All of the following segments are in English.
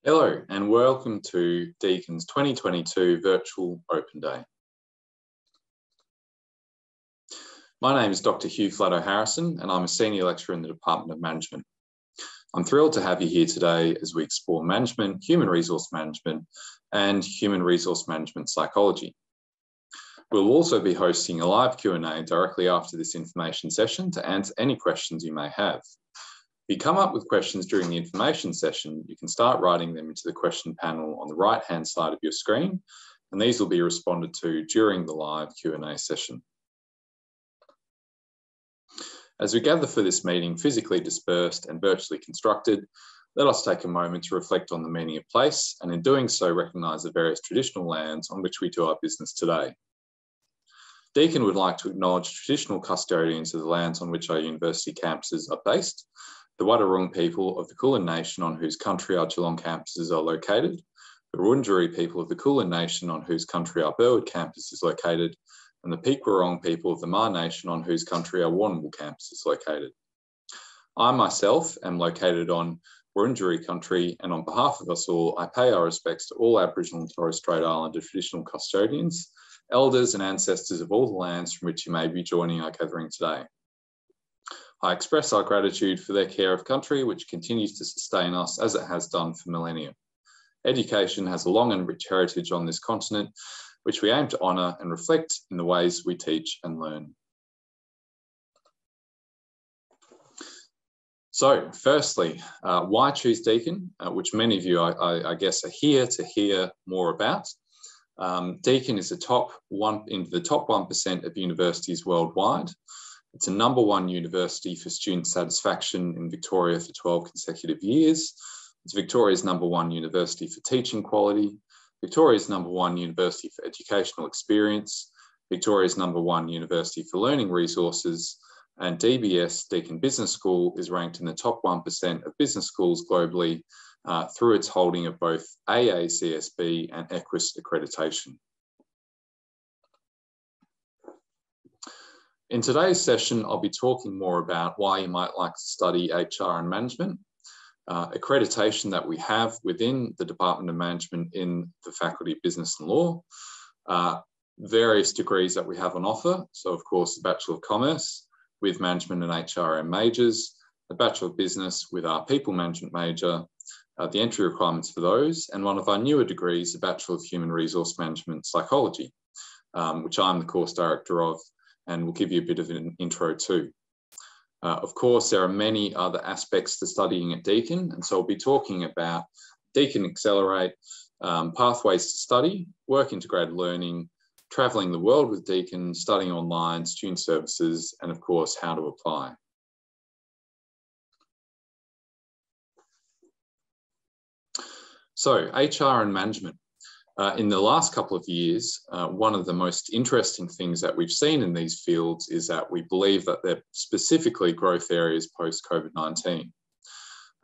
Hello and welcome to Deakin's 2022 Virtual Open Day. My name is Dr. Hugh Flatto-Harrison and I'm a Senior Lecturer in the Department of Management. I'm thrilled to have you here today as we explore management, human resource management and human resource management psychology. We'll also be hosting a live Q&A directly after this information session to answer any questions you may have. If you come up with questions during the information session, you can start writing them into the question panel on the right-hand side of your screen, and these will be responded to during the live Q&A session. As we gather for this meeting, physically dispersed and virtually constructed, let us take a moment to reflect on the meaning of place, and in doing so, recognise the various traditional lands on which we do our business today. Deakin would like to acknowledge traditional custodians of the lands on which our university campuses are based, the Wadawurrung people of the Kulin Nation on whose country our Geelong campuses are located, the Wurundjeri people of the Kulin Nation on whose country our Burwood campus is located, and the Peek Wurrung people of the Maar Nation on whose country our Warrnambool campus is located. I myself am located on Wurundjeri country, and on behalf of us all, I pay our respects to all Aboriginal and Torres Strait Islander traditional custodians, elders and ancestors of all the lands from which you may be joining our gathering today. I express our gratitude for their care of country, which continues to sustain us as it has done for millennia. Education has a long and rich heritage on this continent, which we aim to honour and reflect in the ways we teach and learn. So, firstly, why choose Deakin, which many of you, I guess, are here to hear more about. Deakin is in the top 1% of universities worldwide. It's a #1 university for student satisfaction in Victoria for 12 consecutive years. It's Victoria's #1 university for teaching quality, Victoria's #1 university for educational experience, Victoria's #1 university for learning resources, and DBS, Deakin Business School, is ranked in the top 1% of business schools globally through its holding of both AACSB and EQUIS accreditation. In today's session, I'll be talking more about why you might like to study HR and management, accreditation that we have within the Department of Management in the Faculty of Business and Law, various degrees that we have on offer. So of course, the Bachelor of Commerce with Management and HRM majors, the Bachelor of Business with our People Management major, the entry requirements for those, and one of our newer degrees, the Bachelor of Human Resource Management Psychology, which I'm the course director of, and we'll give you a bit of an intro too. Of course, there are many other aspects to studying at Deakin, and so we'll be talking about Deakin Accelerate, pathways to study, work integrated learning, travelling the world with Deakin, studying online, student services, and of course, how to apply. So, HR and management. In the last couple of years, one of the most interesting things that we've seen in these fields is that we believe that they're specifically growth areas post-COVID-19.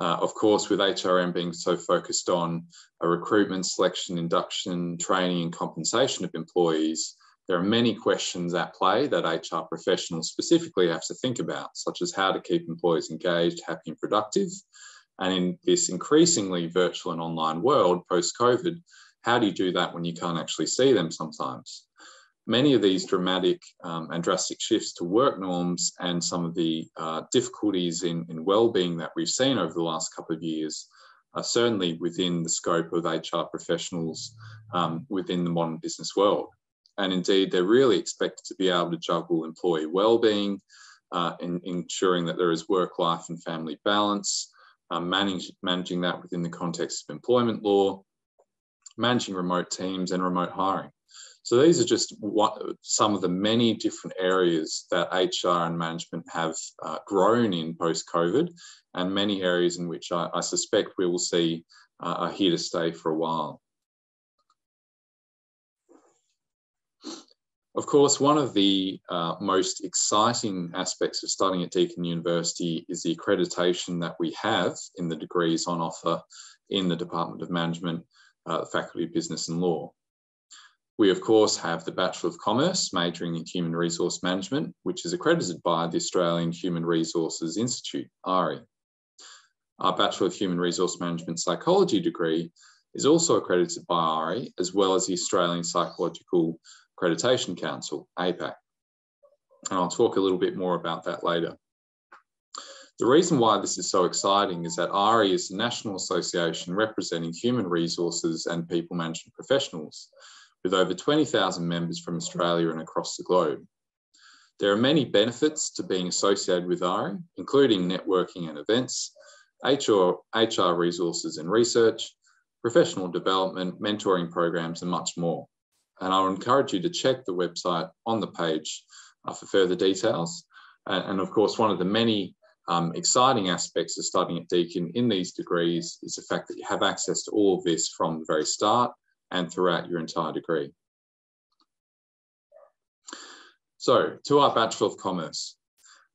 Of course, with HRM being so focused on recruitment, selection, induction, training and compensation of employees, there are many questions at play that HR professionals specifically have to think about, such as how to keep employees engaged, happy and productive. And in this increasingly virtual and online world post-COVID, how do you do that when you can't actually see them sometimes? Many of these dramatic and drastic shifts to work norms and some of the difficulties in well-being that we've seen over the last couple of years are certainly within the scope of HR professionals within the modern business world. And indeed, they're really expected to be able to juggle employee well-being, ensuring that there is work-life and family balance, managing that within the context of employment law, managing remote teams and remote hiring. So these are just some of the many different areas that HR and management have grown in post-COVID, and many areas in which I suspect we will see are here to stay for a while. Of course, one of the most exciting aspects of studying at Deakin University is the accreditation that we have in the degrees on offer in the Department of Management, the Faculty of Business and Law. We, of course, have the Bachelor of Commerce, majoring in Human Resource Management, which is accredited by the Australian Human Resources Institute, AHRI. our Bachelor of Human Resource Management Psychology degree is also accredited by AHRI, as well as the Australian Psychological Accreditation Council, APAC. And I'll talk a little bit more about that later. The reason why this is so exciting is that AHRI is a national association representing human resources and people management professionals, with over 20,000 members from Australia and across the globe. There are many benefits to being associated with AHRI, including networking and events, HR resources and research, professional development, mentoring programs, and much more. And I would encourage you to check the website on the page for further details. And of course, one of the many exciting aspects of studying at Deakin in these degrees is the fact that you have access to all of this from the very start and throughout your entire degree. So, to our Bachelor of Commerce,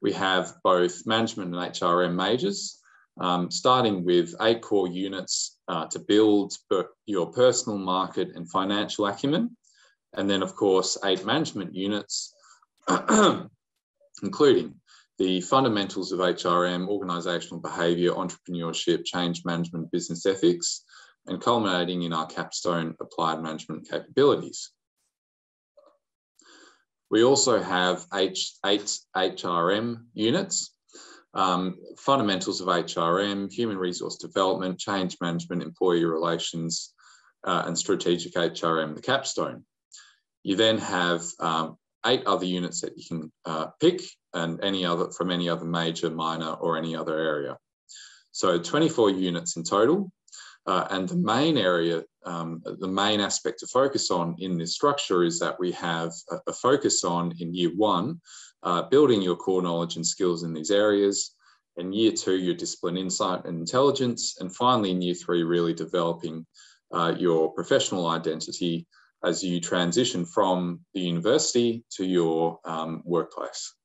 we have both management and HRM majors, starting with 8 core units to build your personal, market and financial acumen. And then, of course, 8 management units, including the fundamentals of HRM, organisational behaviour, entrepreneurship, change management, business ethics, and culminating in our capstone applied management capabilities. We also have 8 HRM units, fundamentals of HRM, human resource development, change management, employee relations, and strategic HRM, the capstone. You then have 8 other units that you can pick, and from any other major, minor, or any other area. So 24 units in total. And the main area, the main aspect to focus on in this structure is that we have a focus on, in year 1, building your core knowledge and skills in these areas. In year 2, your discipline, insight and intelligence. And finally, in year 3, really developing your professional identity as you transition from the university to your workplace.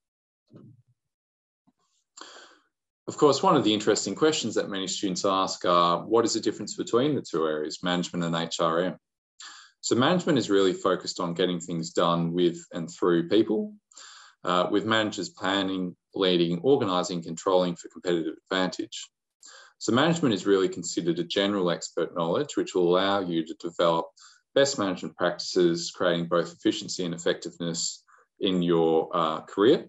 Of course, one of the interesting questions that many students ask are, what is the difference between the 2 areas, management and HRM? So management is really focused on getting things done with and through people, with managers planning, leading, organising, controlling for competitive advantage. So management is really considered a general expert knowledge, which will allow you to develop best management practices, creating both efficiency and effectiveness in your career,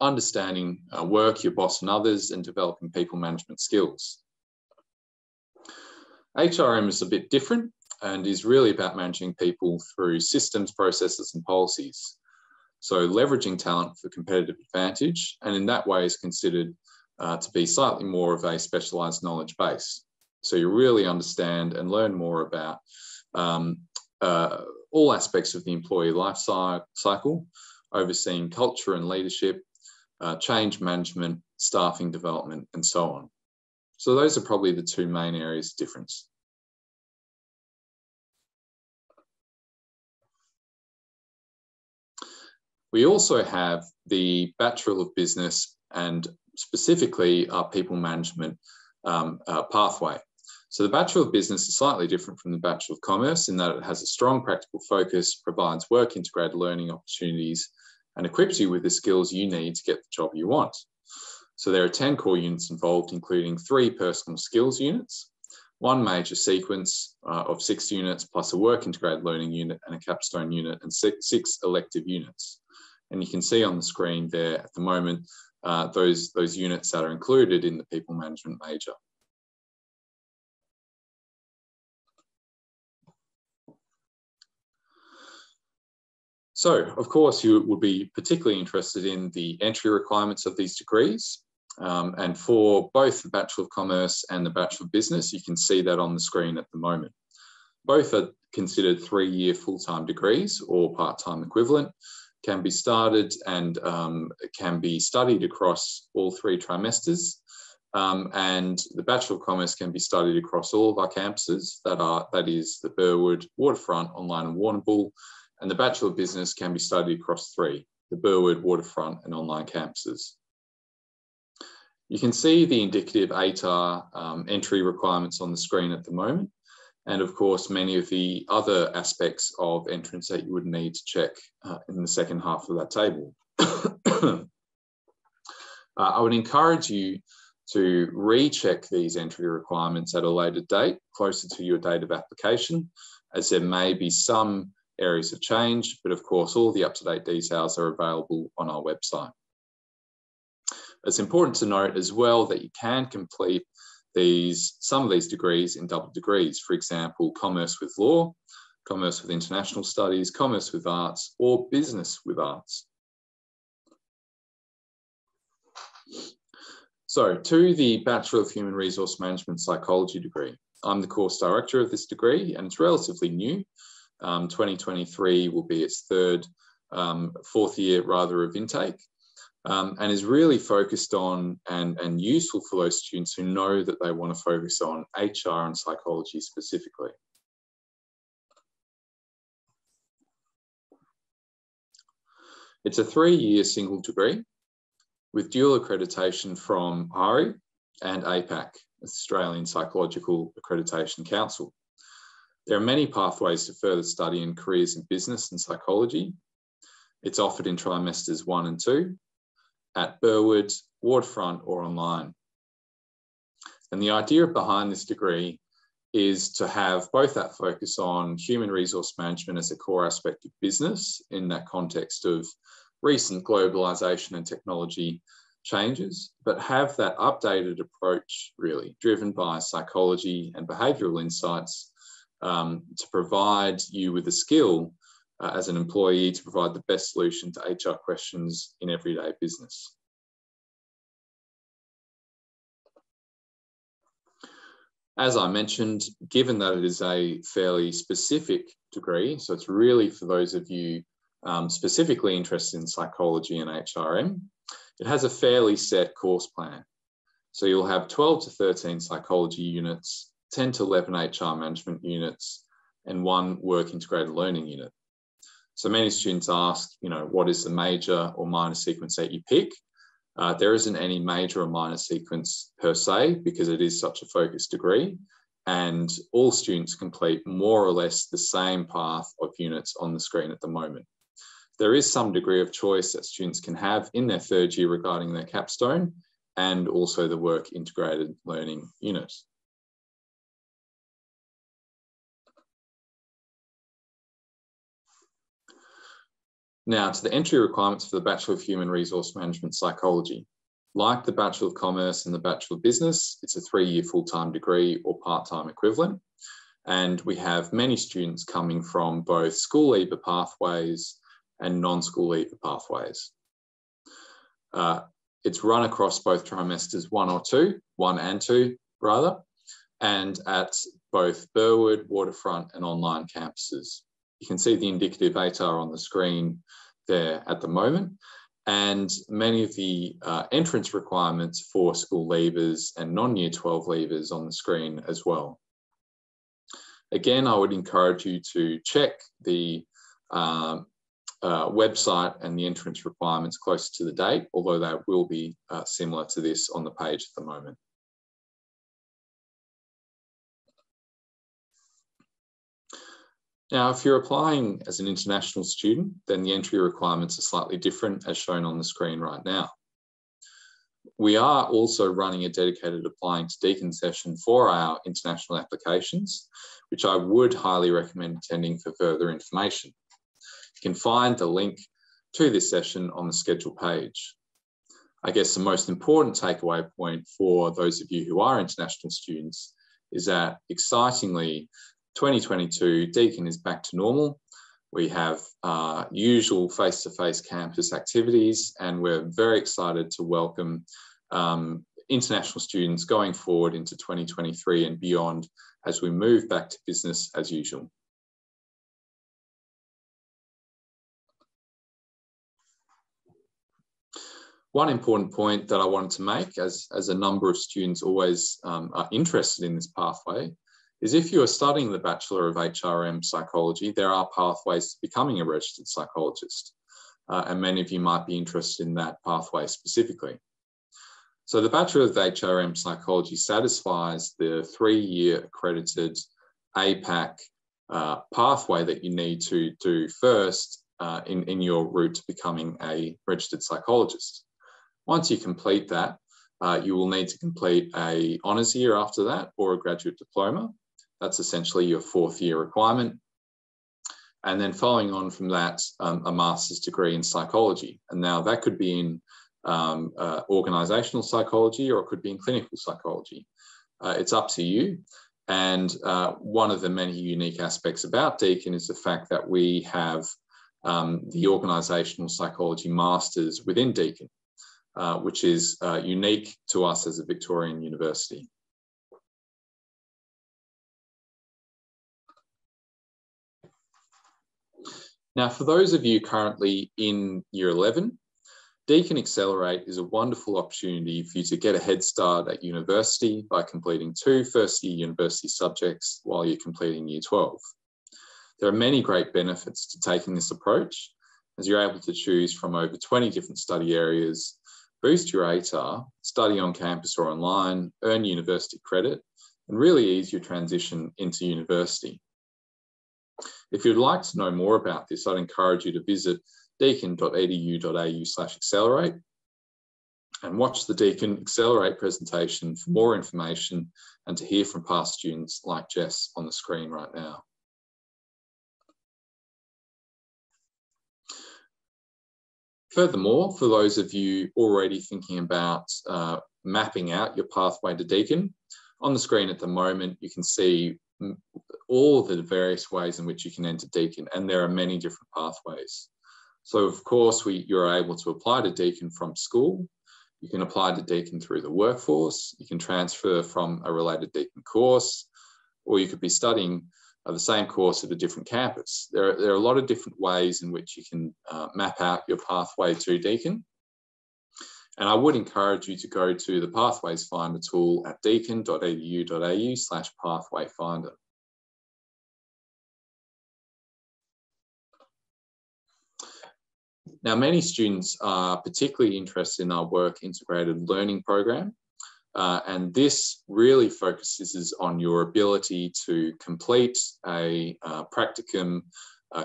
understanding work, your boss and others, and developing people management skills. HRM is a bit different and is really about managing people through systems, processes, and policies. So leveraging talent for competitive advantage, and in that way is considered to be slightly more of a specialised knowledge base. So you really understand and learn more about all aspects of the employee life cycle, overseeing culture and leadership, change management, staffing development, and so on. So those are probably the 2 main areas of difference. We also have the Bachelor of Business and specifically our people management pathway. So the Bachelor of Business is slightly different from the Bachelor of Commerce in that it has a strong practical focus, provides work integrated learning opportunities, and equips you with the skills you need to get the job you want. So there are 10 core units involved, including 3 personal skills units, 1 major sequence of 6 units, plus a work integrated learning unit and a capstone unit, and 6 elective units. And you can see on the screen there at the moment, those units that are included in the people management major. So, of course, you would be particularly interested in the entry requirements of these degrees. And for both the Bachelor of Commerce and the Bachelor of Business, you can see that on the screen at the moment. Both are considered 3-year full-time degrees or part-time equivalent, can be started and can be studied across all 3 trimesters. And the Bachelor of Commerce can be studied across all of our campuses, that is the Burwood, Waterfront, Online and Warrnambool. And the Bachelor of Business can be studied across 3, the Burwood, Waterfront and Online campuses. You can see the indicative ATAR entry requirements on the screen at the moment. And of course, many of the other aspects of entrance that you would need to check in the second half of that table. I would encourage you to recheck these entry requirements at a later date, closer to your date of application, as there may be some areas of change, but of course, all the up-to-date details are available on our website. It's important to note as well that you can complete some of these degrees in double degrees. For example, Commerce with Law, Commerce with International Studies, Commerce with Arts, or Business with Arts. So, to the Bachelor of Human Resource Management Psychology degree. I'm the course director of this degree, and it's relatively new. 2023 will be its fourth year rather of intake, and is really focused on and useful for those students who know that they want to focus on HR and psychology specifically. It's a 3-year single degree with dual accreditation from AHRI and APAC, Australian Psychological Accreditation Council. There are many pathways to further study in careers in business and psychology. It's offered in trimesters 1 and 2 at Burwood, Waterfront, or online. And the idea behind this degree is to have both that focus on human resource management as a core aspect of business in that context of recent globalization and technology changes, but have that updated approach really driven by psychology and behavioral insights to provide you with a skill as an employee to provide the best solution to HR questions in everyday business. As I mentioned, given that it is a fairly specific degree, so it's really for those of you specifically interested in psychology and HRM, it has a fairly set course plan. So you'll have 12 to 13 psychology units, 10 to 11 HR management units, and 1 work integrated learning unit. So many students ask, what is the major or minor sequence that you pick? There isn't any major or minor sequence per se, because it is such a focused degree, and all students complete more or less the same path of units on the screen at the moment. There is some degree of choice that students can have in their 3rd year regarding their capstone, and also the work integrated learning unit. Now to the entry requirements for the Bachelor of Human Resource Management Psychology. Like the Bachelor of Commerce and the Bachelor of Business, it's a 3-year full-time degree or part-time equivalent. And we have many students coming from both school leaver pathways and non-school leaver pathways. It's run across both trimesters 1 and 2, and at both Burwood, Waterfront, and online campuses. You can see the indicative ATAR on the screen there at the moment, and many of the entrance requirements for school leavers and non-Year 12 leavers on the screen as well. Again, I would encourage you to check the website and the entrance requirements closer to the date, although they will be similar to this on the page at the moment. Now, if you're applying as an international student, then the entry requirements are slightly different as shown on the screen right now. We are also running a dedicated applying to Deakin session for our international applications, which I would highly recommend attending for further information. You can find the link to this session on the schedule page. I guess the most important takeaway point for those of you who are international students is that, excitingly, 2022, Deakin is back to normal. We have usual face-to-face campus activities, and we're very excited to welcome international students going forward into 2023 and beyond as we move back to business as usual. One important point that I wanted to make, as a number of students always are interested in this pathway, is if you are studying the Bachelor of HRM Psychology, there are pathways to becoming a registered psychologist, and many of you might be interested in that pathway specifically. So the Bachelor of HRM Psychology satisfies the 3-year accredited APAC pathway that you need to do first in your route to becoming a registered psychologist. Once you complete that, You will need to complete an honours year after that or a graduate diploma. That's essentially your 4th year requirement. And then following on from that, a master's degree in psychology. And now that could be in organisational psychology, or it could be in clinical psychology. It's up to you. And one of the many unique aspects about Deakin is the fact that we have the organisational psychology masters within Deakin, which is unique to us as a Victorian university. Now, for those of you currently in Year 11, Deakin Accelerate is a wonderful opportunity for you to get a head start at university by completing 2 first-year university subjects while you're completing Year 12. There are many great benefits to taking this approach, as you're able to choose from over 20 different study areas, boost your ATAR, study on campus or online, earn university credit, and really ease your transition into university. If you'd like to know more about this, I'd encourage you to visit deakin.edu.au/accelerate and watch the Deakin Accelerate presentation for more information and to hear from past students like Jess on the screen right now. Furthermore, for those of you already thinking about mapping out your pathway to Deakin, on the screen at the moment, you can see all of the various ways in which you can enter Deakin, and there are many different pathways. So of course, you're able to apply to Deakin from school. You can apply to Deakin through the workforce. You can transfer from a related Deakin course, or you could be studying the same course at a different campus. There are a lot of different ways in which you can map out your pathway to Deakin. And I would encourage you to go to the Pathways Finder tool at deakin.edu.au/pathwayfinder. Now, many students are particularly interested in our work integrated learning program. And this really focuses on your ability to complete a practicum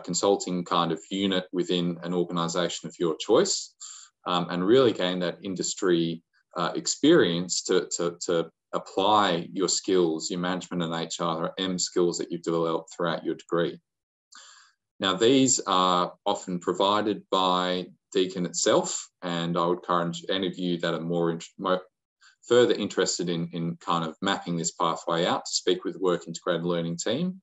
consulting kind of unit within an organisation of your choice, and really gain that industry experience to apply your skills, your management and HRM skills that you've developed throughout your degree. Now, these are often provided by Deakin itself, and I would encourage any of you that are further interested in kind of mapping this pathway out to speak with the Work Integrated Learning team.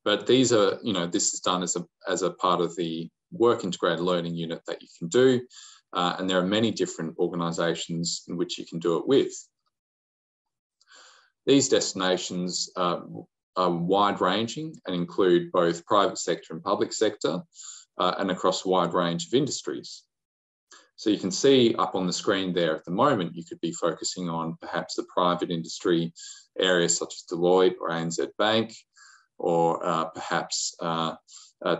But these are, this is done as a part of the Work Integrated Learning unit that you can do, and there are many different organisations in which you can do it with. These destinations are wide-ranging and include both private sector and public sector, and across a wide range of industries. So you can see up on the screen there at the moment, you could be focusing on perhaps the private industry areas such as Deloitte or ANZ Bank, or perhaps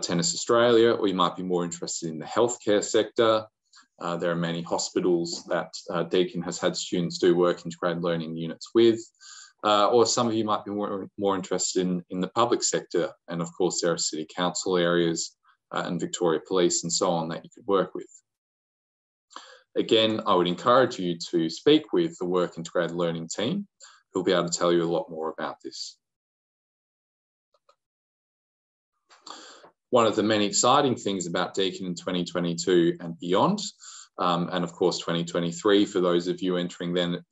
Tennis Australia, or you might be more interested in the healthcare sector. There are many hospitals that Deakin has had students do work integrated learning units with, or some of you might be more interested in the public sector. And of course, there are city council areas and Victoria Police and so on that you could work with. Again, I would encourage you to speak with the Work Integrated Learning team, who'll be able to tell you a lot more about this. One of the many exciting things about Deakin in 2022 and beyond, and of course 2023 for those of you entering then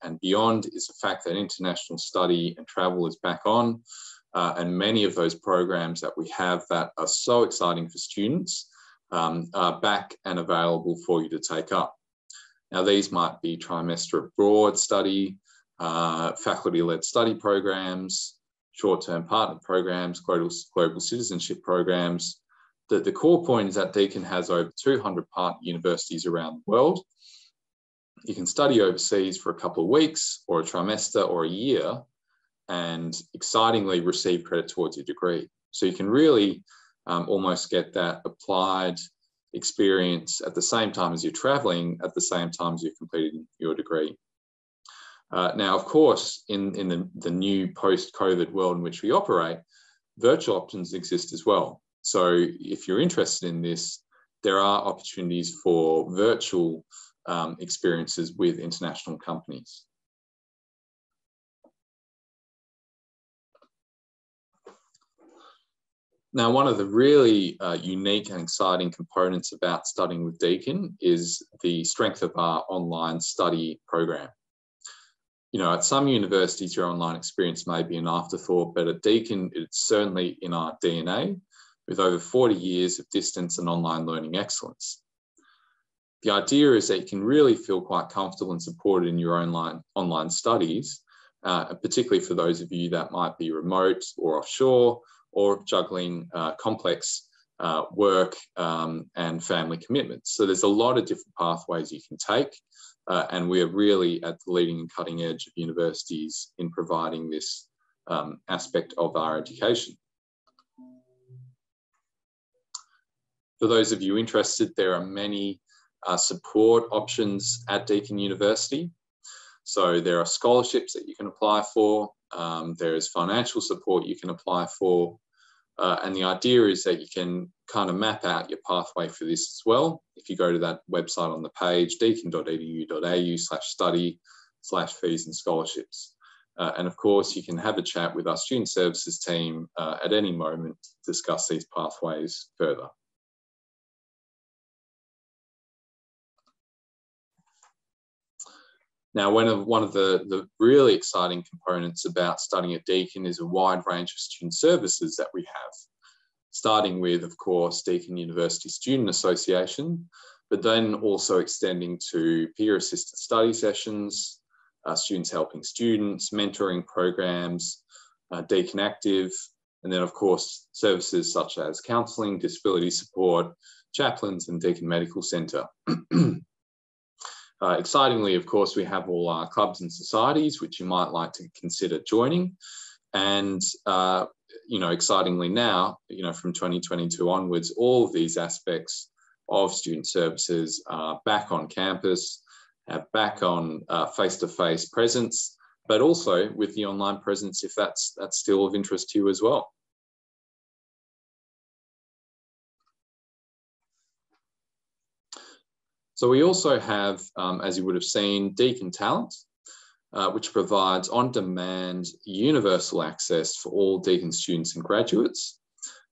and beyond, is the fact that international study and travel is back on, and many of those programs that we have that are so exciting for students are back and available for you to take up. Now, these might be trimester abroad study, faculty-led study programs, short-term partner programs, global citizenship programs. The core point is that Deakin has over 200 partner universities around the world. You can study overseas for a couple of weeks or a trimester or a year and excitingly receive credit towards your degree. So you can really almost get that applied experience at the same time as you're traveling, at the same time as you're completing your degree. Now, of course, in the new post-COVID world in which we operate, virtual options exist as well. So if you're interested in this, there are opportunities for virtual experiences with international companies. Now, one of the really unique and exciting components about studying with Deakin is the strength of our online study program. You know, at some universities, your online experience may be an afterthought, but at Deakin, it's certainly in our DNA, with over 40 years of distance and online learning excellence. The idea is that you can really feel quite comfortable and supported in your online studies, particularly for those of you that might be remote or offshore, or juggling complex work and family commitments. So there's a lot of different pathways you can take, and we are really at the leading and cutting edge of universities in providing this aspect of our education. For those of you interested, there are many support options at Deakin University. So there are scholarships that you can apply for. There is financial support you can apply for. And the idea is that you can kind of map out your pathway for this as well. If you go to that website on the page, deakin.edu.au/study/fees and scholarships. And of course, you can have a chat with our student services team at any moment to discuss these pathways further. Now, one of the really exciting components about studying at Deakin is a wide range of student services that we have, starting with, of course, Deakin University Student Association, but then also extending to peer-assisted study sessions, students helping students, mentoring programs, Deakin Active, and then, of course, services such as counselling, disability support, chaplains, and Deakin Medical Centre. Excitingly, of course, we have all our clubs and societies, which you might like to consider joining. And, you know, excitingly now, you know, from 2022 onwards, all of these aspects of student services are back on campus, back on face-to-face presence, but also with the online presence, if that's still of interest to you as well. So we also have, as you would have seen, Deakin Talent, which provides on-demand universal access for all Deakin students and graduates.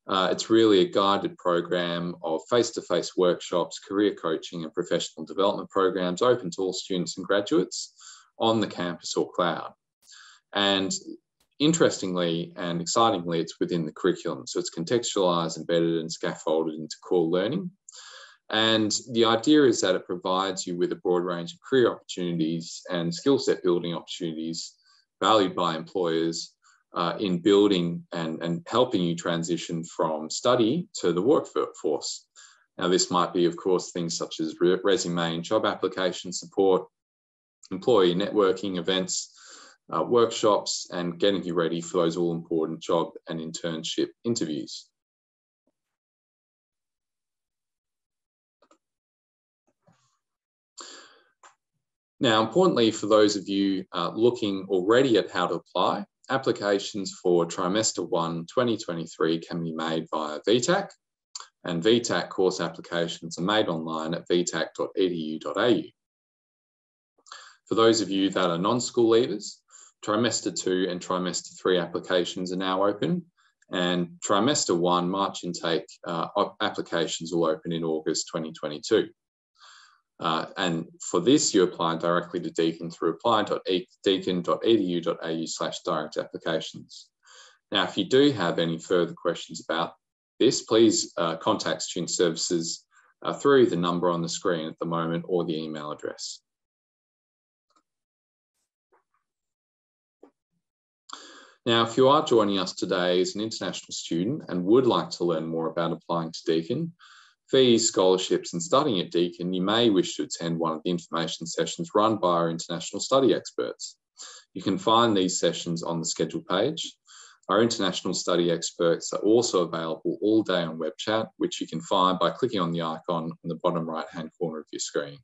It's really a guided program of face-to-face workshops, career coaching and professional development programs open to all students and graduates on the campus or cloud. And interestingly and excitingly, it's within the curriculum. So it's contextualized, embedded and scaffolded into core learning. And the idea is that it provides you with a broad range of career opportunities and skill set building opportunities valued by employers in building and helping you transition from study to the workforce. Now, this might be, of course, things such as resume and job application support, employee networking events, workshops, and getting you ready for those all-important job and internship interviews. Now, importantly, for those of you looking already at how to apply, applications for trimester 1 2023 can be made via VTAC, and VTAC course applications are made online at vtac.edu.au. For those of you that are non-school leavers, trimester 2 and trimester 3 applications are now open, and trimester 1 March intake applications will open in August 2022. And for this, you apply directly to Deakin through apply.deakin.edu.au/direct applications. Now, if you do have any further questions about this, please contact Student Services through the number on the screen at the moment or the email address. Now, if you are joining us today as an international student and would like to learn more about applying to Deakin, fees, scholarships and studying at Deakin, you may wish to attend one of the information sessions run by our international study experts. You can find these sessions on the schedule page. Our international study experts are also available all day on web chat, which you can find by clicking on the icon on the bottom right-hand corner of your screen.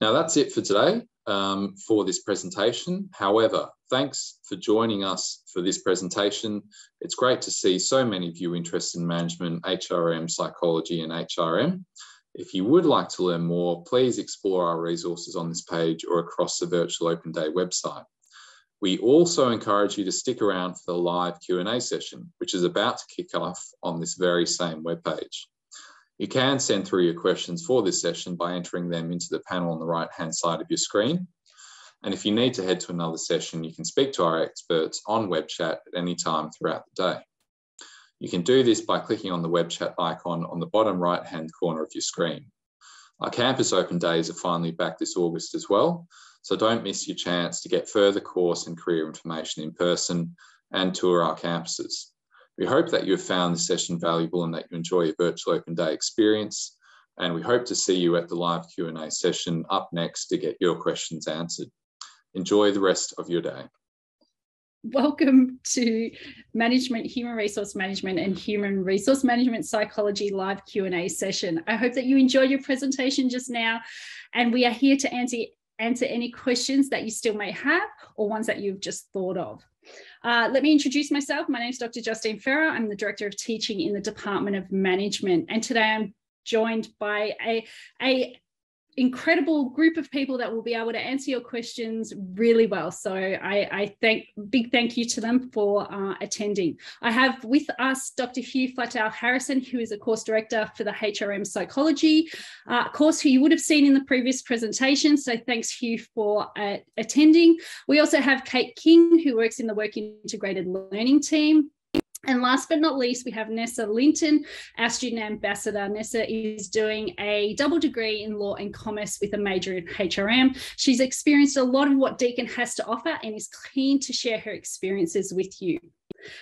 Now that's it for today. for this presentation. However, thanks for joining us for this presentation. It's great to see so many of you interested in management, HRM, psychology, and HRM. If you would like to learn more, please explore our resources on this page or across the Virtual Open Day website. We also encourage you to stick around for the live Q&A session, which is about to kick off on this very same webpage. You can send through your questions for this session by entering them into the panel on the right-hand side of your screen. And if you need to head to another session, you can speak to our experts on web chat at any time throughout the day. You can do this by clicking on the web chat icon on the bottom right-hand corner of your screen. Our campus open days are finally back this August as well, so don't miss your chance to get further course and career information in person and tour our campuses. We hope that you have found this session valuable and that you enjoy your Virtual Open Day experience. And we hope to see you at the live Q&A session up next to get your questions answered. Enjoy the rest of your day. Welcome to Management, Human Resource Management and Human Resource Management Psychology live Q&A session. I hope that you enjoyed your presentation just now, and we are here to answer any questions that you still may have or ones that you've just thought of. Let me introduce myself. My name is Dr. Justine Ferrer. I'm the Director of Teaching in the Department of Management. And today I'm joined by a incredible group of people that will be able to answer your questions really well. So big thank you to them for attending. I have with us Dr. Hugh Flatow-Harrison, who is a course director for the HRM Psychology course, who you would have seen in the previous presentation. So thanks, Hugh, for attending. We also have Kate King, who works in the Work Integrated Learning team. And last but not least, we have Nessa Linton, our student ambassador. Nessa is doing a double degree in law and commerce with a major in HRM. She's experienced a lot of what Deakin has to offer and is keen to share her experiences with you.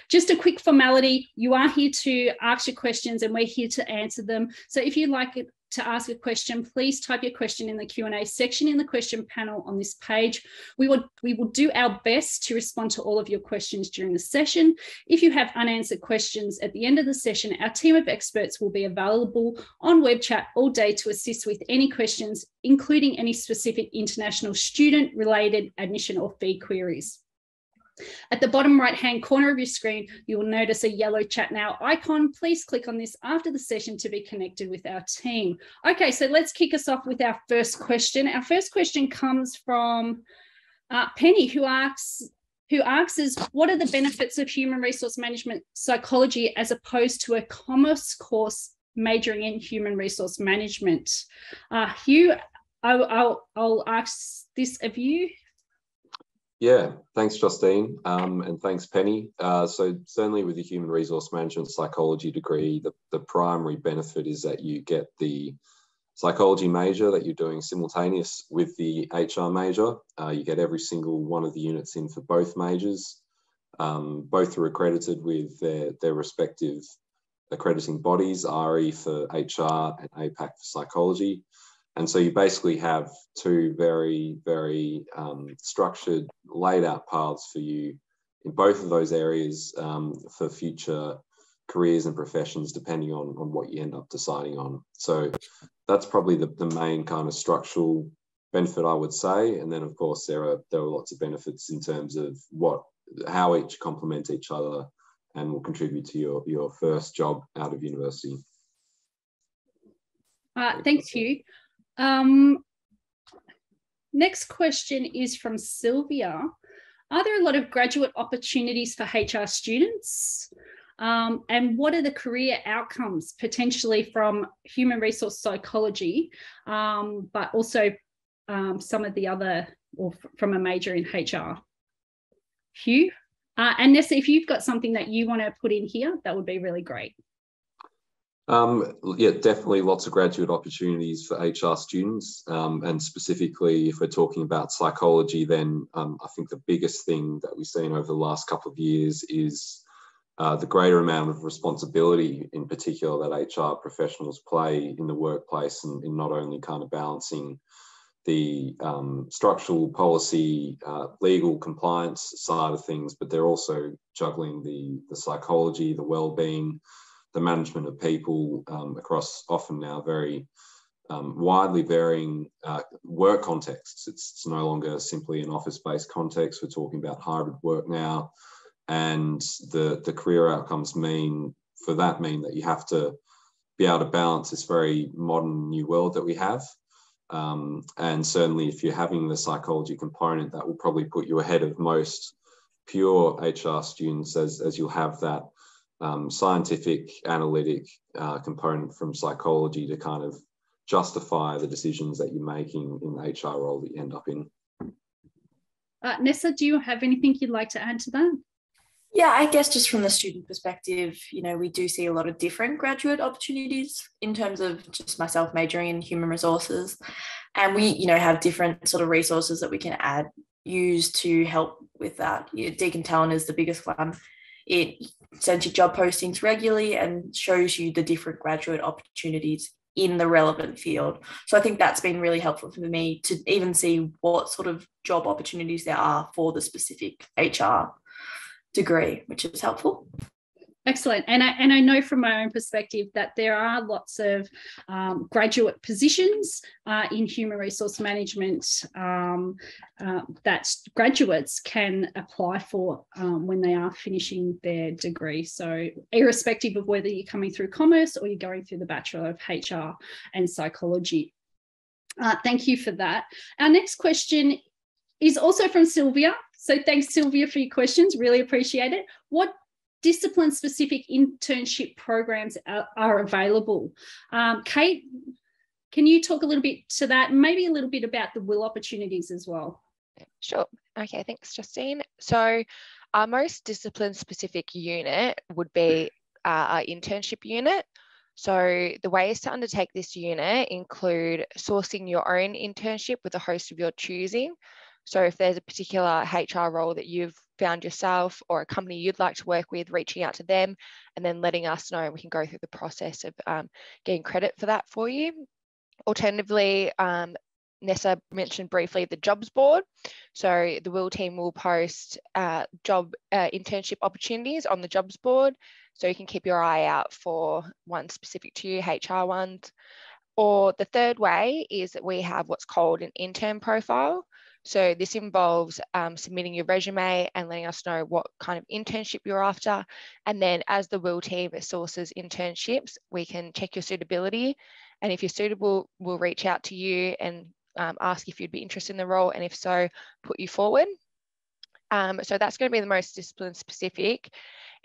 Just a quick formality, you are here to ask your questions and we're here to answer them. So if you'd like to ask a question, please type your question in the Q&A section in the question panel on this page. We will do our best to respond to all of your questions during the session. If you have unanswered questions at the end of the session, our team of experts will be available on web chat all day to assist with any questions, including any specific international student-related admission or fee queries. At the bottom right-hand corner of your screen, you will notice a yellow chat now icon. Please click on this after the session to be connected with our team. Okay, so let's kick us off with our first question. Our first question comes from Penny, who asks us, what are the benefits of human resource management psychology as opposed to a commerce course majoring in human resource management? Hugh, I'll ask this of you. Yeah, thanks, Justine, and thanks, Penny. So certainly with the human resource management psychology degree, the primary benefit is that you get the psychology major that you're doing simultaneous with the HR major. You get every single one of the units in for both majors. Both are accredited with their respective accrediting bodies, RE for HR and APAC for psychology. And so you basically have two very, very structured, laid out paths for you in both of those areas for future careers and professions, depending on what you end up deciding on. So that's probably the main kind of structural benefit, I would say. And then, of course, there are lots of benefits in terms of how each complement each other and will contribute to your first job out of university. Thanks, Hugh. Next question is from Sylvia. Are there a lot of graduate opportunities for HR students? And what are the career outcomes potentially from human resource psychology, but also some of the other, or from a major in HR? Hugh? And Nessa, if you've got something that you want to put in here, that would be really great. Yeah, definitely lots of graduate opportunities for HR students. And specifically, if we're talking about psychology, then I think the biggest thing that we've seen over the last couple of years is the greater amount of responsibility, in particular, that HR professionals play in the workplace, and in not only kind of balancing the structural policy, legal compliance side of things, but they're also juggling the psychology, the well-being, the management of people across often now very widely varying work contexts. It's no longer simply an office-based context. We're talking about hybrid work now, and the career outcomes mean that you have to be able to balance this very modern new world that we have. And certainly if you're having the psychology component, that will probably put you ahead of most pure HR students, as you'll have that scientific, analytic component from psychology to kind of justify the decisions that you're making in the HR role that you end up in. Nessa, do you have anything you'd like to add to that? Yeah, I guess just from the student perspective, we do see a lot of different graduate opportunities in terms of just myself majoring in human resources. And we, have different sort of resources that we can use to help with that. Deakin Talent is the biggest one. It sends you job postings regularly and shows you the different graduate opportunities in the relevant field. So I think that's been really helpful for me to even see what sort of job opportunities there are for the specific HR degree, which is helpful. Excellent. And I know from my own perspective that there are lots of graduate positions in human resource management that graduates can apply for when they are finishing their degree. So irrespective of whether you're coming through commerce or you're going through the Bachelor of HR and Psychology. Thank you for that. Our next question is also from Sylvia. So thanks, Sylvia, for your questions. Really appreciate it. What discipline-specific internship programs are available? Kate, can you talk a little bit to that, and maybe a little bit about the WIL opportunities as well? Sure. Okay, thanks, Justine. So our most discipline-specific unit would be our internship unit. So the ways to undertake this unit include sourcing your own internship with a host of your choosing. So if there's a particular HR role that you've found yourself or a company you'd like to work with, reaching out to them and then letting us know, and we can go through the process of getting credit for that for you. Alternatively, Nessa mentioned briefly the jobs board. So the WIL team will post job internship opportunities on the jobs board. So you can keep your eye out for one specific to you, HR ones. Or the third way is that we have what's called an intern profile. So this involves submitting your resume and letting us know what kind of internship you're after. And then as the WIL team sources internships, we can check your suitability. And if you're suitable, we'll reach out to you and ask if you'd be interested in the role. And if so, put you forward. So that's going to be the most discipline specific.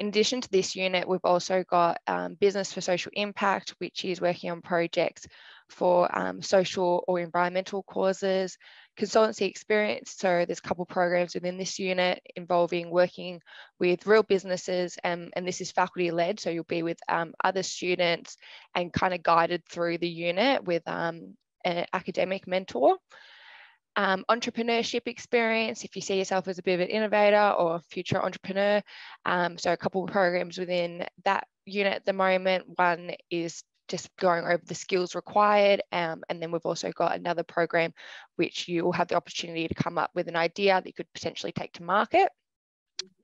In addition to this unit, we've also got Business for Social Impact, which is working on projects for social or environmental causes. Consultancy experience, so there's a couple of programs within this unit involving working with real businesses, and this is faculty led, so you'll be with other students and kind of guided through the unit with an academic mentor. Entrepreneurship experience, if you see yourself as a bit of an innovator or future entrepreneur. So a couple of programs within that unit at the moment. One is just going over the skills required. And then we've also got another program which you will have the opportunity to come up with an idea that you could potentially take to market.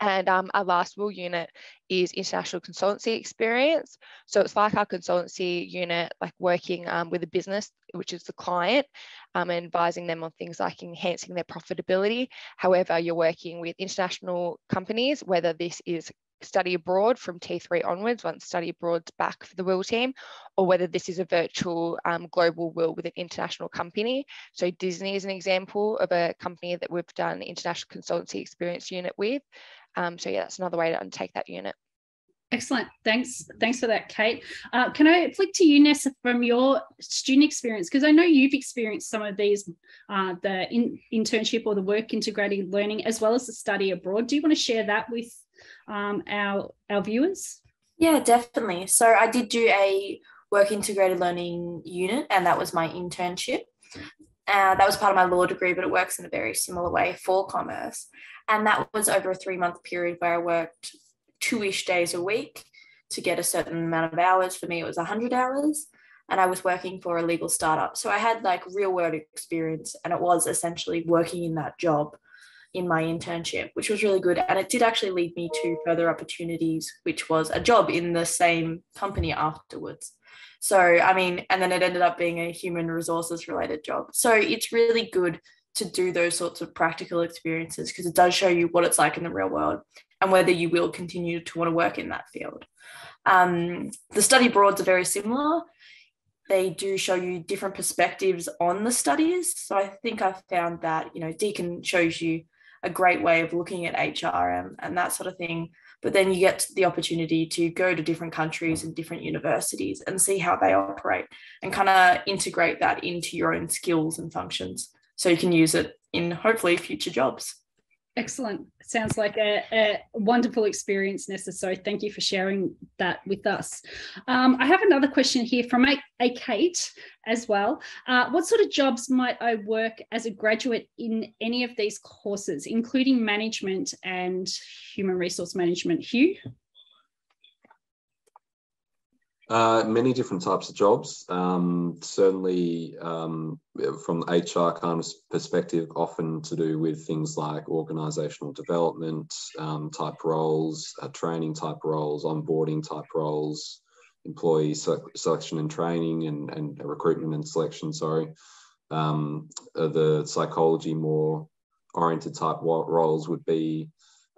And our last WIL unit is international consultancy experience. So it's like our consultancy unit, like working with a business, which is the client, and advising them on things like enhancing their profitability. However, you're working with international companies, whether this is study abroad from T3 onwards, once study abroad's back for the WIL team, or whether this is a virtual global WIL with an international company. So Disney is an example of a company that we've done international consultancy experience unit with. So yeah, that's another way to undertake that unit. Excellent. Thanks for that, Kate. Can I flick to you, Nessa, from your student experience? Because I know you've experienced some of these, the internship or the work integrated learning, as well as the study abroad. Do you want to share that with our viewers? Yeah, definitely. So I did do a work integrated learning unit, and that was my internship. That was part of my law degree, but it works in a very similar way for commerce. And that was over a 3-month period where I worked 2-ish days a week to get a certain amount of hours. For me, it was 100 hours, and I was working for a legal startup. So I had like real world experience, and it was essentially working in that job in my internship, which was really good. And it did actually lead me to further opportunities, which was a job in the same company afterwards. So, I mean, and then it ended up being a human resources related job. So it's really good to do those sorts of practical experiences because it does show you what it's like in the real world and whether you will continue to want to work in that field. The study broads are very similar. They do show you different perspectives on the studies. So I think I found that, you know, Deakin shows you a great way of looking at HR and that sort of thing. But then you get the opportunity to go to different countries and different universities and see how they operate and kind of integrate that into your own skills and functions so you can use it in hopefully future jobs. Excellent. Sounds like a wonderful experience, Nessa. So thank you for sharing that with us. I have another question here from a Kate as well. What sort of jobs might I work as a graduate in any of these courses, including management and human resource management? Hugh? Many different types of jobs. Certainly from the HR kind of perspective, often to do with things like organisational development type roles, training type roles, onboarding type roles, employee selection and training and recruitment and selection, sorry. The psychology more oriented type roles would be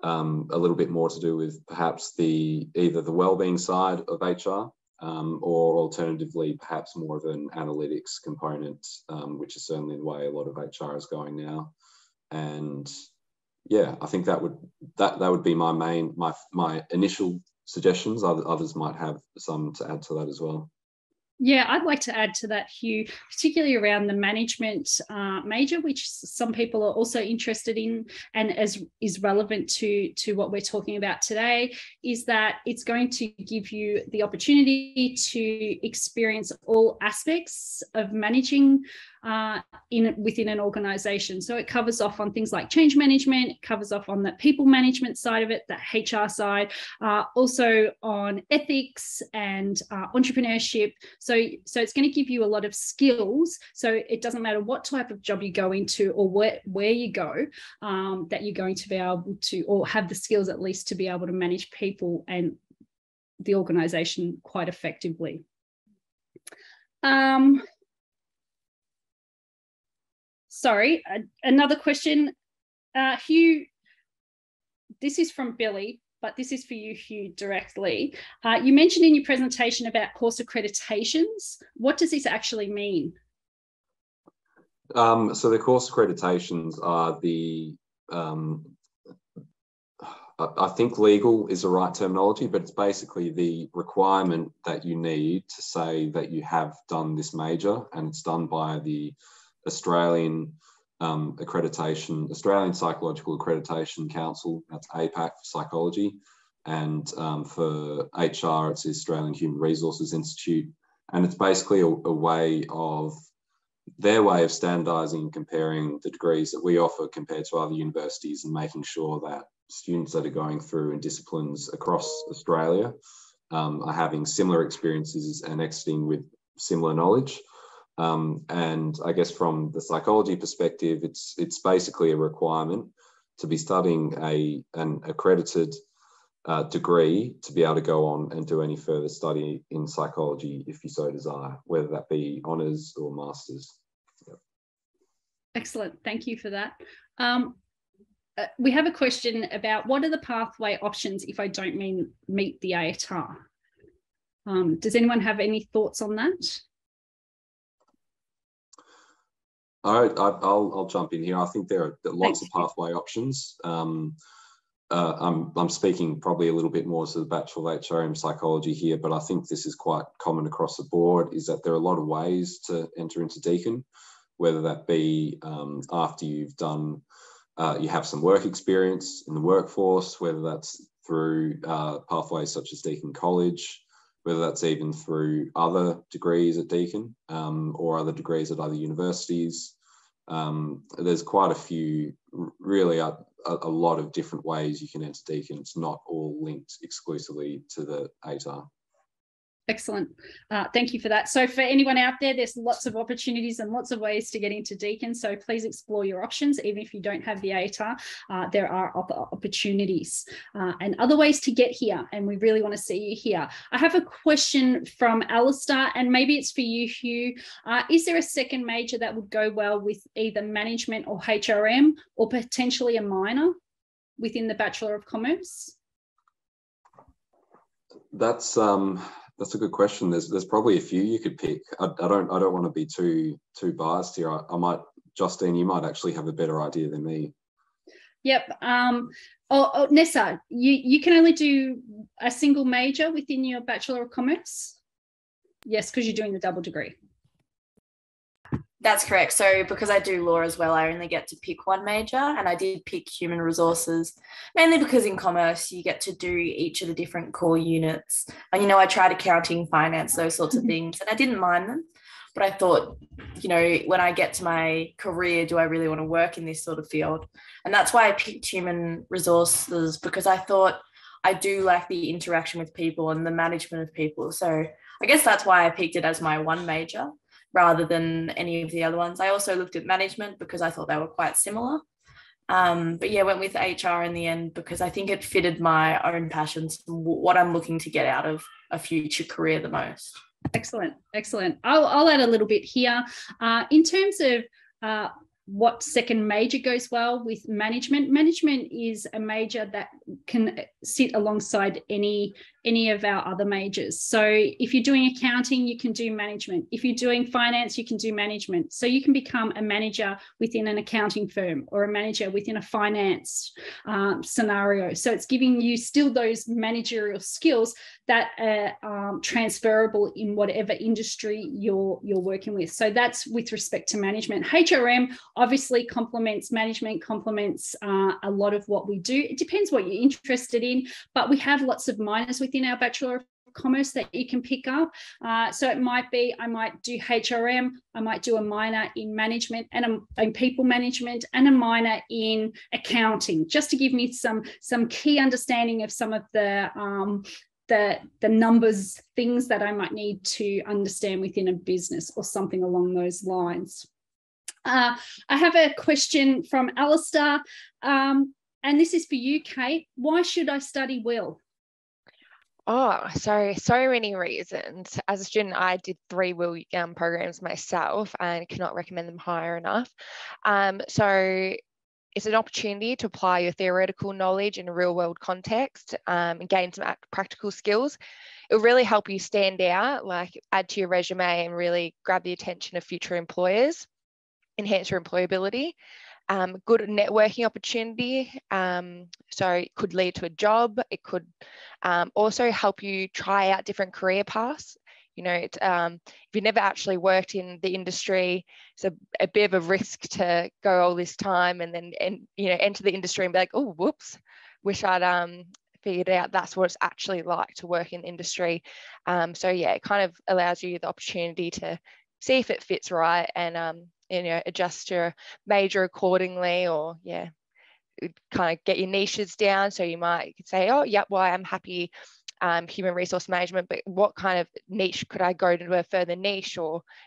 a little bit more to do with perhaps either the wellbeing side of HR, or alternatively, perhaps more of an analytics component, which is certainly the way a lot of HR is going now. And yeah, I think that would be my initial suggestions. Others might have some to add to that as well. Yeah, I'd like to add to that, Hugh, particularly around the management major, which some people are also interested in and as is relevant to what we're talking about today, is that it's going to give you the opportunity to experience all aspects of managing within an organization. So it covers off on things like change management, it covers off on the people management side of it, the HR side, also on ethics and entrepreneurship. So it's going to give you a lot of skills. So it doesn't matter what type of job you go into or where you go, that you're going to be able to, or have the skills at least to be able to manage people and the organization quite effectively. Sorry, another question. Hugh, this is from Billy, but this is for you, Hugh, directly. You mentioned in your presentation about course accreditations. What does this actually mean? So the course accreditations are I think legal is the right terminology, but it's basically the requirement that you need to say that you have done this major, and it's done by the Australian Australian Psychological Accreditation Council, that's APAC for psychology, and for HR, it's the Australian Human Resources Institute, and it's basically their way of standardising and comparing the degrees that we offer compared to other universities and making sure that students that are going through in disciplines across Australia are having similar experiences and exiting with similar knowledge. And I guess from the psychology perspective, it's basically a requirement to be studying an accredited degree to be able to go on and do any further study in psychology if you so desire, whether that be honours or masters. Yep. Excellent, thank you for that. We have a question about what are the pathway options if I don't meet the ATAR? Does anyone have any thoughts on that? All right, I'll jump in here. I think there are lots of pathway options. I'm speaking probably a little bit more to the Bachelor of HRM Psychology here, but I think this is quite common across the board, is that there are a lot of ways to enter into Deakin, whether that be after you've done, you have some work experience in the workforce, whether that's through pathways such as Deakin College, whether that's even through other degrees at Deakin or other degrees at other universities. There's quite a few, really a lot of different ways you can enter Deakin. It's not all linked exclusively to the ATAR. Excellent. Thank you for that. So for anyone out there, there's lots of opportunities and lots of ways to get into Deakin. So please explore your options. Even if you don't have the ATAR, there are other opportunities and other ways to get here. And we really want to see you here. I have a question from Alistair, and maybe it's for you, Hugh. Is there a second major that would go well with either management or HRM, or potentially a minor within the Bachelor of Commerce? That's a good question. There's probably a few you could pick. I don't want to be too biased here. I might, Justine, you might actually have a better idea than me. Yep. Nessa, you can only do a single major within your Bachelor of Commerce? Yes, because you're doing the double degree. That's correct. So because I do law as well, I only get to pick one major, and I did pick human resources, mainly because in commerce, you get to do each of the different core units. And, you know, I tried accounting, finance, those sorts of things, and I didn't mind them. But I thought, you know, when I get to my career, do I really want to work in this sort of field? And that's why I picked human resources, because I thought I do like the interaction with people and the management of people. So I guess that's why I picked it as my one major, rather than any of the other ones. I also looked at management because I thought they were quite similar. But yeah, went with HR in the end because I think it fitted my own passions, what I'm looking to get out of a future career the most. Excellent, excellent. I'll add a little bit here. In terms of what second major goes well with management, management is a major that can sit alongside any of our other majors. So if you're doing accounting, you can do management. If you're doing finance, you can do management. So you can become a manager within an accounting firm or a manager within a finance scenario. So it's giving you still those managerial skills that are transferable in whatever industry you're working with. So that's with respect to management. HRM obviously complements management, complements a lot of what we do. It depends what you're interested in, but we have lots of minors within our Bachelor of Commerce that you can pick up. So it might be, I might do HRM, I might do a minor in management and in people management and a minor in accounting, just to give me some key understanding of some of the numbers, things that I might need to understand within a business or something along those lines. I have a question from Alistair, and this is for you, Kate. Why should I study will? Oh, so many reasons. As a student, I did 3 will programs myself and cannot recommend them higher enough. So it's an opportunity to apply your theoretical knowledge in a real world context and gain some practical skills. It'll really help you stand out, like add to your resume and really grab the attention of future employers, enhance your employability. Good networking opportunity. So it could lead to a job. It could also help you try out different career paths. You know, if you've never actually worked in the industry, it's a bit of a risk to go all this time and then enter the industry and be like, oh, whoops, wish I'd figured out that's what it's actually like to work in the industry. So yeah, it kind of allows you the opportunity to see if it fits right and adjust your major accordingly, or kind of get your niches down. So you might say, oh, yeah, well, I'm happy human resource management, but what kind of niche could I go to a further niche?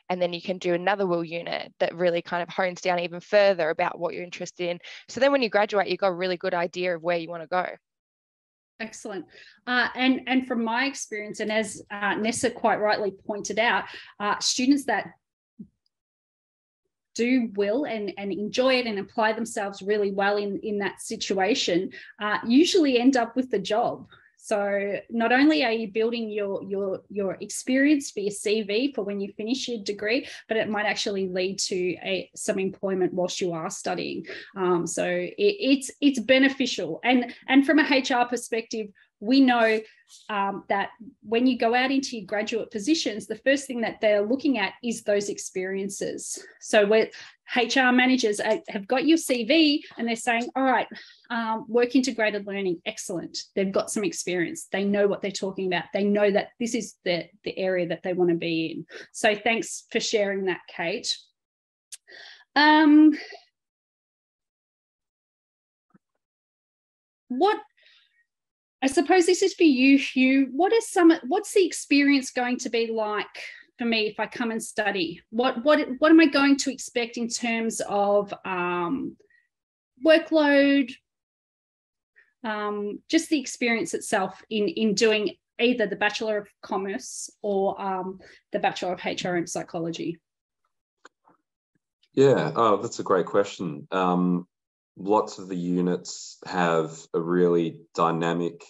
And then you can do another will unit that really kind of hones down even further about what you're interested in. So then when you graduate, you've got a really good idea of where you want to go. Excellent. And from my experience, and as Nessa quite rightly pointed out, students that do will and enjoy it and apply themselves really well in that situation usually end up with the job. So not only are you building your experience for your CV for when you finish your degree, but it might actually lead to some employment whilst you are studying. So it's beneficial. And from a HR perspective, we know that when you go out into your graduate positions, the first thing that they're looking at is those experiences. So where HR managers have got your CV and they're saying, all right, work integrated learning, excellent. They've got some experience. They know what they're talking about. They know that this is the area that they want to be in. So thanks for sharing that, Kate. I suppose this is for you, Hugh. What's the experience going to be like for me if I come and study? What am I going to expect in terms of workload, just the experience itself in doing either the Bachelor of Commerce or the Bachelor of HR and Psychology? Yeah, that's a great question. Lots of the units have a really dynamic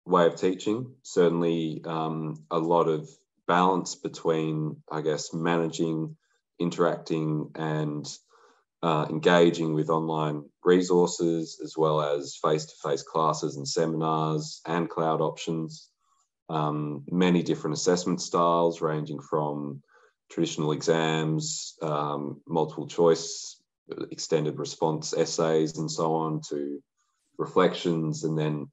way of teaching. Certainly a lot of balance between, I guess, managing, interacting and engaging with online resources, as well as face-to-face classes and seminars and cloud options. Many different assessment styles ranging from traditional exams, multiple choice, extended response essays and so on, to reflections, and then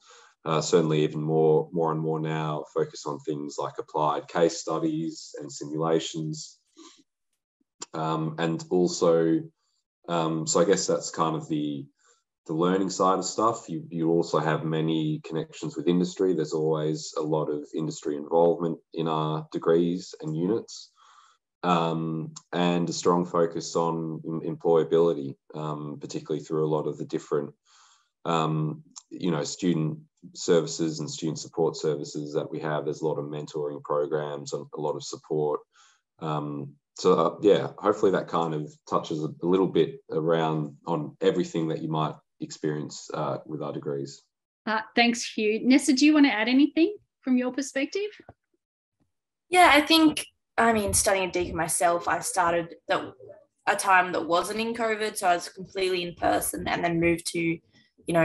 certainly even more and more now focus on things like applied case studies and simulations. And also, so I guess that's kind of the learning side of stuff. You also have many connections with industry. There's always a lot of industry involvement in our degrees and units. And a strong focus on employability, particularly through a lot of the different, student services and student support services that we have. There's a lot of mentoring programs and a lot of support. Yeah, hopefully that kind of touches a little bit around on everything that you might experience with our degrees. Thanks, Hugh. Nessa, do you want to add anything from your perspective? Yeah, I think, studying at Deakin myself, I started at a time that wasn't in COVID, so I was completely in person and then moved to,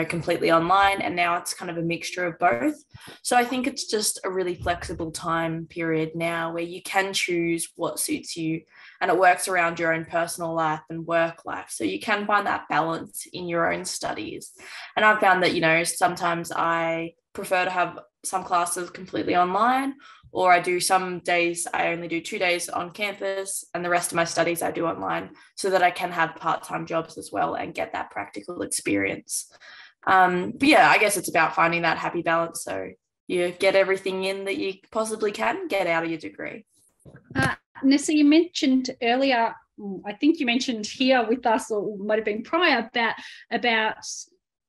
completely online, and now it's kind of a mixture of both. So I think it's just a really flexible time period now where you can choose what suits you, and it works around your own personal life and work life. So you can find that balance in your own studies. And I've found that, sometimes I prefer to have some classes completely online, or I do some days, I only do 2 days on campus, and the rest of my studies I do online, so that I can have part-time jobs as well and get that practical experience. But yeah, I guess it's about finding that happy balance, so you get everything in that you possibly can get out of your degree. Nessa, you mentioned earlier, I think you mentioned here with us, or might have been prior, about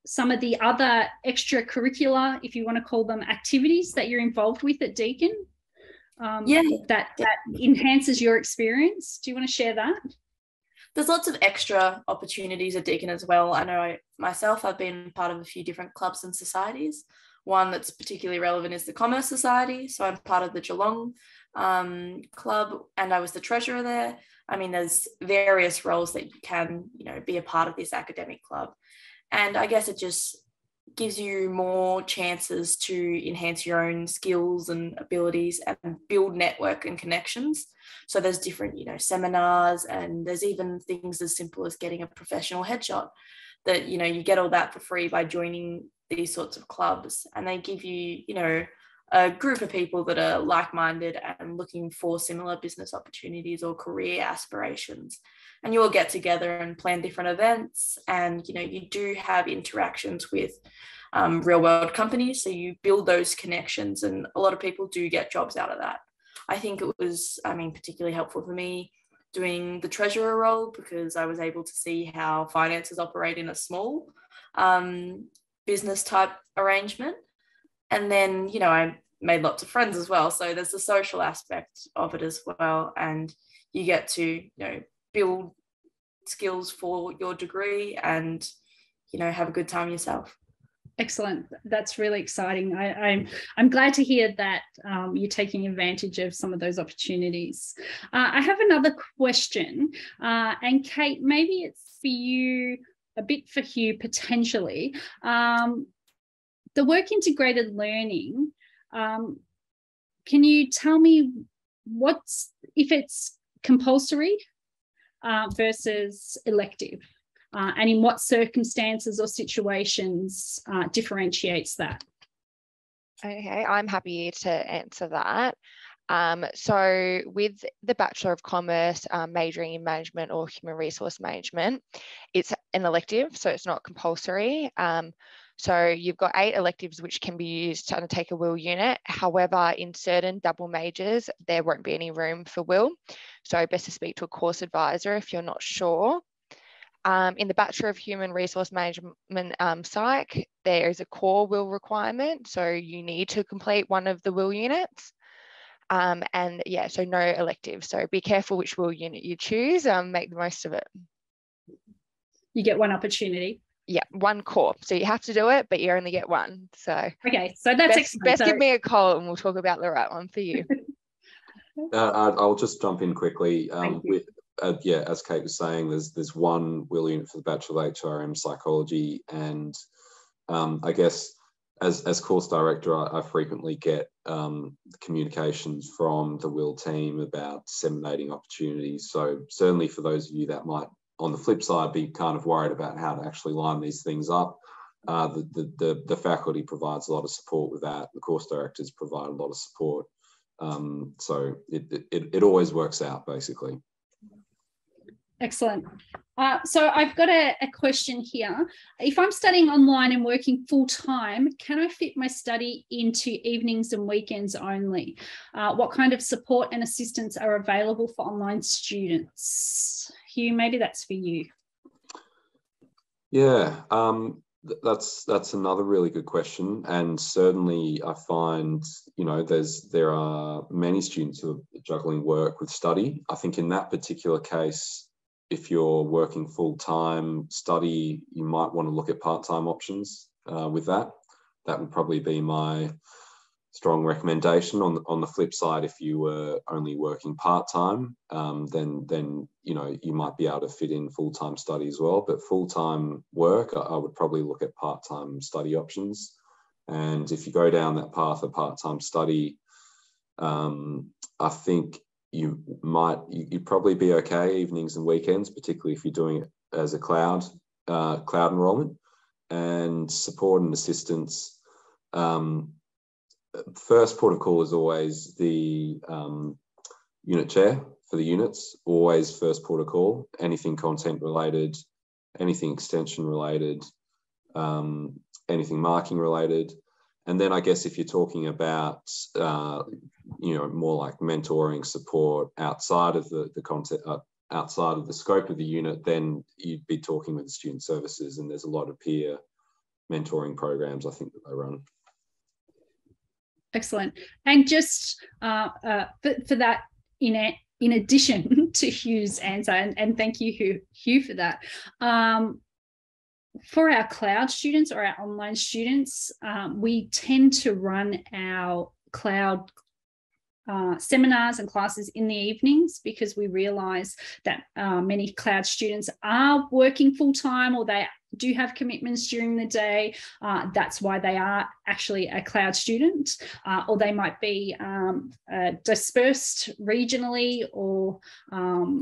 some of the other extracurricular, if you want to call them, activities that you're involved with at Deakin. That enhances your experience. Do you want to share that? There's lots of extra opportunities at Deakin as well. I know I've been part of a few different clubs and societies. One that's particularly relevant is the Commerce Society. So I'm part of the Geelong club, and I was the treasurer there. There's various roles that you can, be a part of this academic club. And I guess it just gives you more chances to enhance your own skills and abilities and build network and connections. So there's different, seminars, and there's even things as simple as getting a professional headshot that, you get all that for free by joining these sorts of clubs. And they give you, a group of people that are like-minded and looking for similar business opportunities or career aspirations. And you all get together and plan different events, and you do have interactions with real world companies, so you build those connections, and a lot of people do get jobs out of that. I think it was particularly helpful for me doing the treasurer role, because I was able to see how finances operate in a small business type arrangement. And then I made lots of friends as well, so there's the social aspect of it as well, and you get to build skills for your degree and have a good time yourself. Excellent. That's really exciting. I'm glad to hear that you're taking advantage of some of those opportunities. I have another question, and Kate, maybe it's for you, a bit for Hugh potentially. The work integrated learning, can you tell me if it's compulsory versus elective, and in what circumstances or situations differentiates that? Okay, I'm happy to answer that. So with the Bachelor of Commerce, majoring in management or human resource management, it's an elective, so it's not compulsory. So you've got 8 electives which can be used to undertake a WIL unit. However, in certain double majors, there won't be any room for WIL. So best to speak to a course advisor if you're not sure. In the Bachelor of Human Resource Management Psych, there is a core WIL requirement. So you need to complete one of the WIL units. And yeah, so no electives. So be careful which WIL unit you choose, make the most of it. You get one opportunity. Yeah, one core. So you have to do it, but you only get one. So okay, so that's best give me a call and we'll talk about the right one for you. I'll just jump in quickly. As Kate was saying, there's one WIL unit for the Bachelor of HRM Psychology, and I guess as course director, I frequently get communications from the WIL team about disseminating opportunities. So certainly for those of you that might, on the flip side, be kind of worried about how to actually line these things up, the faculty provides a lot of support with that. The course directors provide a lot of support. So it always works out, basically. Excellent. So I've got a question here. If I'm studying online and working full time, can I fit my study into evenings and weekends only? What kind of support and assistance are available for online students? Hugh, maybe that's for you. Yeah, that's another really good question, and certainly I find, you know, there are many students who are juggling work with study. I think in that particular case, if you're working full-time study, you might want to look at part-time options with that. That would probably be my strong recommendation. On the flip side, if you were only working part-time, then you know, you might be able to fit in full-time study as well. But full-time work, I would probably look at part-time study options. And if you go down that path of part-time study, I think you'd probably be okay evenings and weekends, particularly if you're doing it as a cloud enrollment. And support and assistance, first port of call is always the unit chair for the units, always first port of call. Anything content related, anything extension related, anything marking related. And then I guess if you're talking about, you know, more like mentoring support outside of the content, outside of the scope of the unit, then you'd be talking with the student services, and there's a lot of peer mentoring programs I think that they run. Excellent. And just for that, in addition to Hugh's answer, and thank you, Hugh, for that. For our cloud students or our online students, we tend to run our cloud seminars and classes in the evenings, because we realise that many cloud students are working full-time, or they do have commitments during the day. That's why they are actually a cloud student, or they might be dispersed regionally, or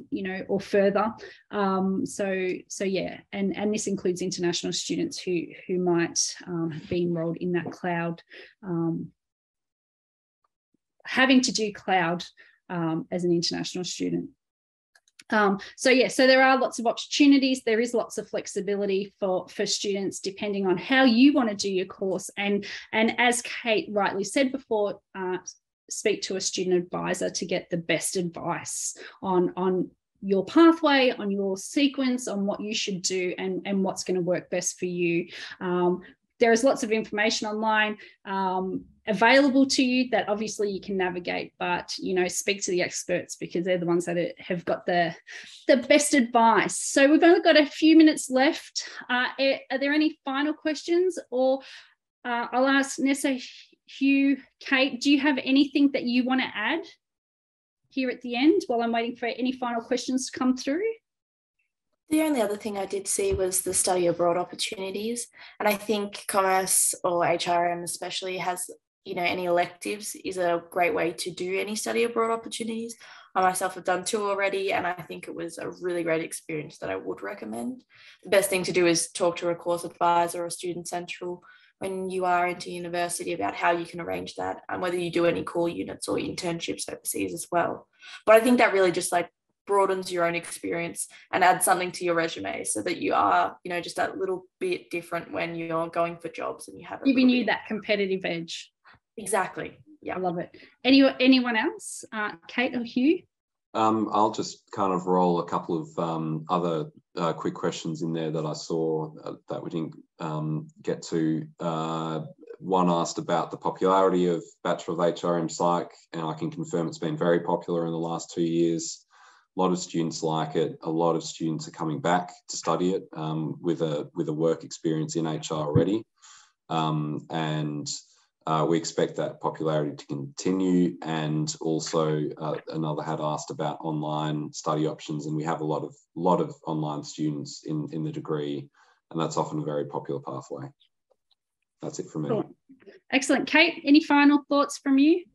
you know, or further. So yeah, and this includes international students who might be enrolled in that cloud, having to do cloud as an international student. So there are lots of opportunities. There is lots of flexibility for students depending on how you want to do your course. And as Kate rightly said before, speak to a student advisor to get the best advice on your pathway, on your sequence, on what you should do, and what's going to work best for you. There is lots of information online available to you that obviously you can navigate, but, you know, speak to the experts, because they're the ones that have got the best advice. So we've only got a few minutes left. Are there any final questions? Or I'll ask Nessa, Hugh, Kate, do you have anything that you want to add here at the end while I'm waiting for any final questions to come through? The only other thing I did see was the study abroad opportunities. And I think commerce, or HRM especially, has, you know, any electives is a great way to do any study abroad opportunities. I myself have done 2 already, and I think it was a really great experience that I would recommend. The best thing to do is talk to a course advisor or Student Central when you are into university about how you can arrange that, and whether you do any core units or internships overseas as well. But I think that really just like broadens your own experience and adds something to your resume so that you are, you know, just that little bit different when you're going for jobs and you have giving you that competitive edge. Exactly. Yeah. I love it. Anyone else? Kate or Hugh? I'll just kind of roll a couple of other quick questions in there that I saw that we didn't get to. One asked about the popularity of Bachelor of HRM Psych, and I can confirm it's been very popular in the last 2 years. A lot of students like it. A lot of students are coming back to study it with a work experience in HR already. We expect that popularity to continue. And also another had asked about online study options, and we have a lot of online students in the degree, and that's often a very popular pathway. That's it from me. Cool. Excellent. Kate, any final thoughts from you?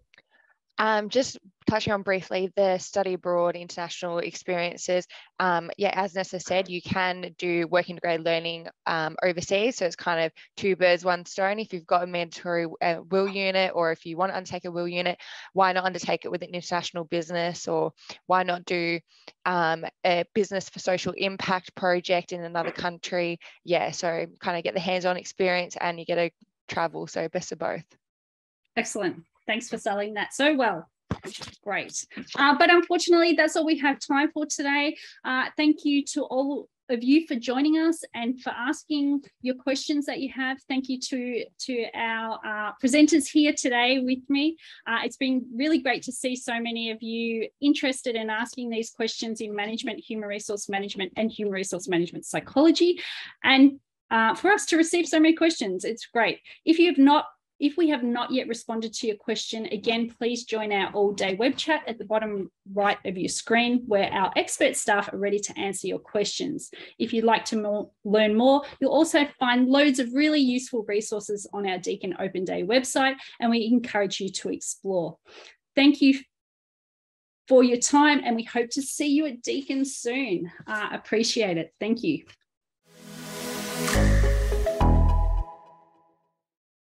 Just touching on briefly the study abroad international experiences. As Nessa said, you can do work integrated learning overseas. So it's kind of 2 birds, 1 stone. If you've got a mandatory will unit, or if you want to undertake a will unit, why not undertake it with an international business, or why not do a business for social impact project in another country? Yeah, so kind of get the hands-on experience and you get to travel. So best of both. Excellent. Thanks for selling that so well. Great. But unfortunately, that's all we have time for today. Thank you to all of you for joining us and for asking your questions that you have. Thank you to our presenters here today with me. It's been really great to see so many of you interested in asking these questions in management, human resource management, and human resource management psychology. And for us to receive so many questions, it's great. If we have not yet responded to your question, again, please join our all-day web chat at the bottom right of your screen, where our expert staff are ready to answer your questions. If you'd like to learn more, you'll also find loads of really useful resources on our Deakin Open Day website, and we encourage you to explore. Thank you for your time, and we hope to see you at Deakin soon. Appreciate it. Thank you.